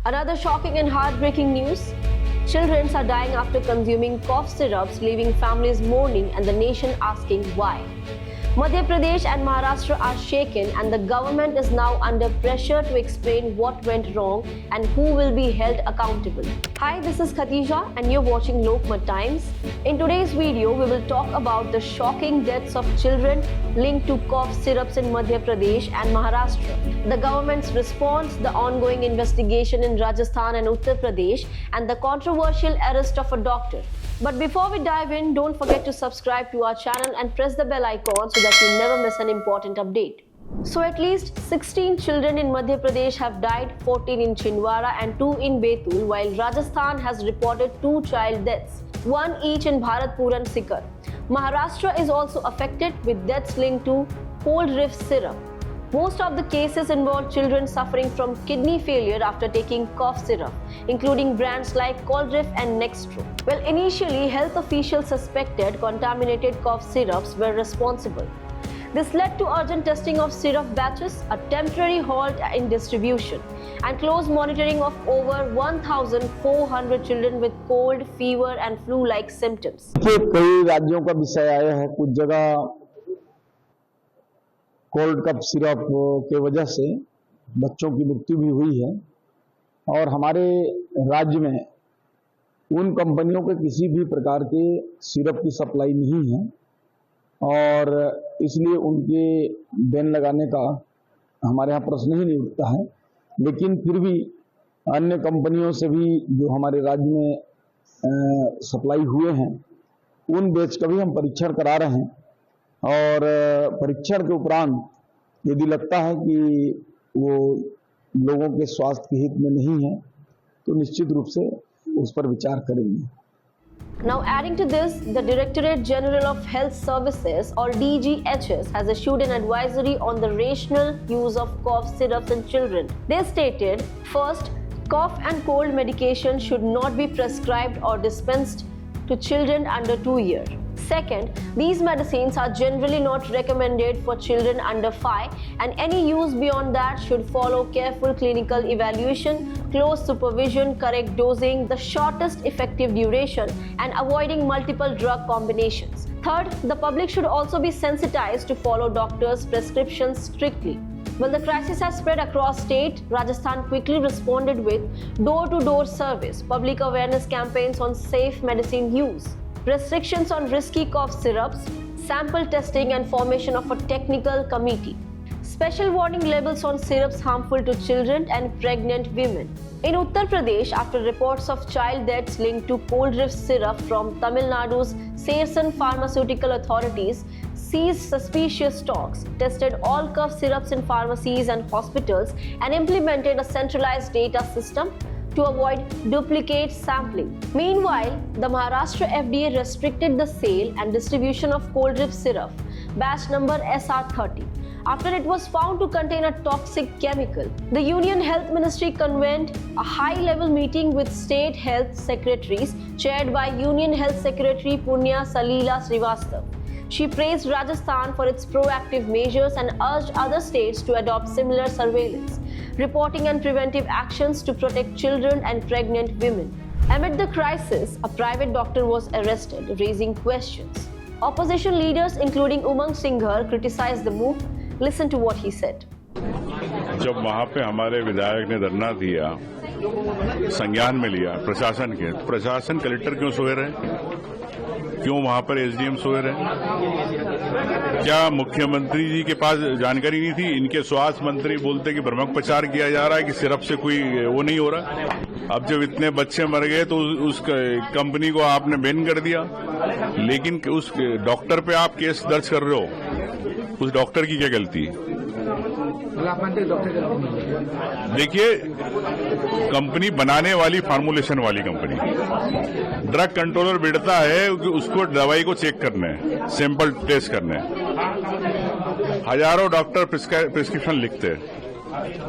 Another shocking and heartbreaking news. Children are dying after consuming cough syrups, leaving families mourning and the nation asking why. Madhya Pradesh and Maharashtra are shaken and the government is now under pressure to explain what went wrong and who will be held accountable. Hi, this is Khatija and you're watching Lokmat Times. In today's video, we will talk about the shocking deaths of children linked to cough syrups in Madhya Pradesh and Maharashtra, the government's response, the ongoing investigation in Rajasthan and Uttar Pradesh, and the controversial arrest of a doctor. But before we dive in, don't forget to subscribe to our channel and press the bell icon so that you never miss an important update. So at least 16 children in Madhya Pradesh have died, 14 in Chhindwara and 2 in Betul, while Rajasthan has reported 2 child deaths, 1 each in Bharatpur and Sikar. Maharashtra is also affected with deaths linked to cold reef syrup. Most of the cases involve children suffering from kidney failure after taking cough syrup, including brands like Coldreef and Nextro. Well, initially, health officials suspected contaminated cough syrups were responsible. This led to urgent testing of syrup batches, a temporary halt in distribution, and close monitoring of over 1,400 children with cold, fever, and flu-like symptoms. कई राज्यों का विषय आया है, कुछ जगह cold cup syrup के वजह से बच्चों की मृत्यु भी हुई है और हमारे राज्य में उन कंपनियों के किसी भी प्रकार के सिरप की सप्लाई नहीं है और इसलिए उनके बैन लगाने का हमारे यहाँ प्रश्न ही नहीं उठता है। लेकिन फिर भी अन्य कंपनियों से भी जो हमारे राज्य में सप्लाई हुए हैं उन बैच का भी हम परीक्षण करा रहे हैं और परीक्षण के उपरांत यदि लगता है कि वो लोगों के स्वास्थ्य के हित में नहीं है तो निश्चित रूप से उस पर विचार करेंगे। Now adding to this, the Directorate General of Health Services or DGHS has issued an advisory on the rational use of cough syrups in children. They stated, first, cough and cold medication should not be prescribed or dispensed to children under 2 years. Second, these medicines are generally not recommended for children under 5 and any use beyond that should follow careful clinical evaluation, close supervision, correct dosing, the shortest effective duration and avoiding multiple drug combinations. Third, the public should also be sensitized to follow doctors' prescriptions strictly. Well, the crisis has spread across state. Rajasthan quickly responded with door-to-door service, public awareness campaigns on safe medicine use, restrictions on risky cough syrups, sample testing and formation of a technical committee, special warning labels on syrups harmful to children and pregnant women. In Uttar Pradesh, after reports of child deaths linked to cold reef syrup from Tamil Nadu's Sersan Pharmaceutical Authorities seized suspicious stocks, tested all cough syrups in pharmacies and hospitals and implemented a centralized data system to avoid duplicate sampling. Meanwhile, the Maharashtra FDA restricted the sale and distribution of cold reef syrup, batch number SR30, after it was found to contain a toxic chemical. The Union Health Ministry convened a high-level meeting with state health secretaries chaired by Union Health Secretary Punya Salila Srivastav. She praised Rajasthan for its proactive measures and urged other states to adopt similar surveillance, reporting and preventive actions to protect children and pregnant women. Amid the crisis, a private doctor was arrested, raising questions. Opposition leaders including Umang Singhar criticized the move. Listen to what he said. जब वहाँ पे हमारे विधायक ने धरना दिया, संज्ञान में लिया प्रशासन के, तो प्रशासन कलेक्टर क्यों सोए रहे? क्यों वहाँ पर एसडीएम सोए रहे? क्या मुख्यमंत्री जी के पास जानकारी नहीं थी? इनके स्वास्थ्य मंत्री बोलते कि भ्रमक प्रचार किया जा रहा है कि सिरप से कोई वो नहीं हो रहा। अब जब इतने बच्चे मर गए तो उस कंपनी को आपने बैन कर दिया, लेकिन उस डॉक्टर पे आप केस दर्ज कर रहे हो, उस डॉक्टर की क्या गलती? देखिए, कंपनी बनाने वाली फार्मूलेशन वाली कंपनी, ड्रग कंट्रोलर बैठता है कि उसको दवाई को चेक करना है, सैंपल टेस्ट करना है। हजारों डॉक्टर प्रिस्क्रिप्शन लिखते हैं,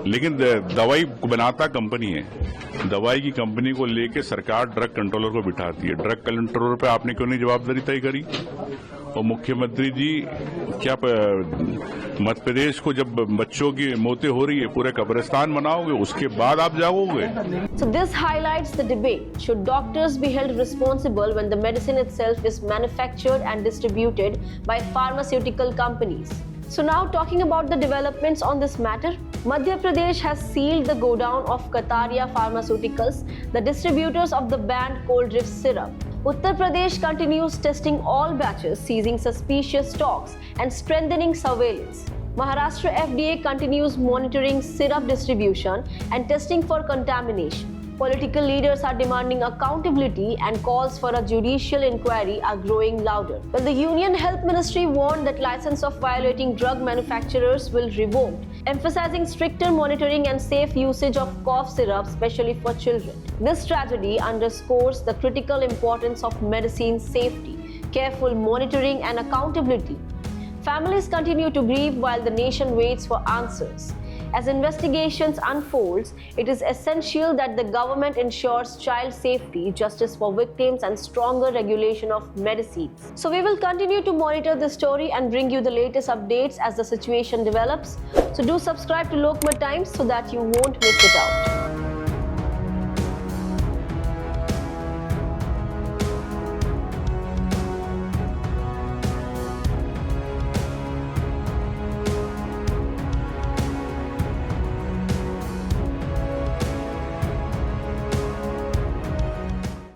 लेकिन दवाई बनाता कंपनी है। दवाई की कंपनी को लेके सरकार ड्रग कंट्रोलर को बिठाती है। ड्रग कंट्रोलर पे आपने क्यों नहीं जवाबदारी तय करी? और मुख्यमंत्री जी क्या मध्य प्रदेश को जब बच्चों की मौतें हो रही है पूरे कब्रिस्तान बनाओगे, उसके बाद आप जाओगे? So this highlights the debate. Should doctors be held responsible when the medicine itself is manufactured and distributed by pharmaceutical companies? So now talking about the developments on this matter, Madhya Pradesh has sealed the godown of Kataria Pharmaceuticals, the distributors of the banned cold drift syrup. Uttar Pradesh continues testing all batches, seizing suspicious stocks and strengthening surveillance. Maharashtra FDA continues monitoring syrup distribution and testing for contamination. Political leaders are demanding accountability and calls for a judicial inquiry are growing louder. Well, the Union Health Ministry warned that license of violating drug manufacturers will revoked, emphasizing stricter monitoring and safe usage of cough syrup, especially for children. This tragedy underscores the critical importance of medicine safety, careful monitoring and accountability. Families continue to grieve while the nation waits for answers. As investigations unfolds, it is essential that the government ensures child safety, justice for victims, and stronger regulation of medicines. So we will continue to monitor this story and bring you the latest updates as the situation develops. So do subscribe to Lokmat Times so that you won't miss it out.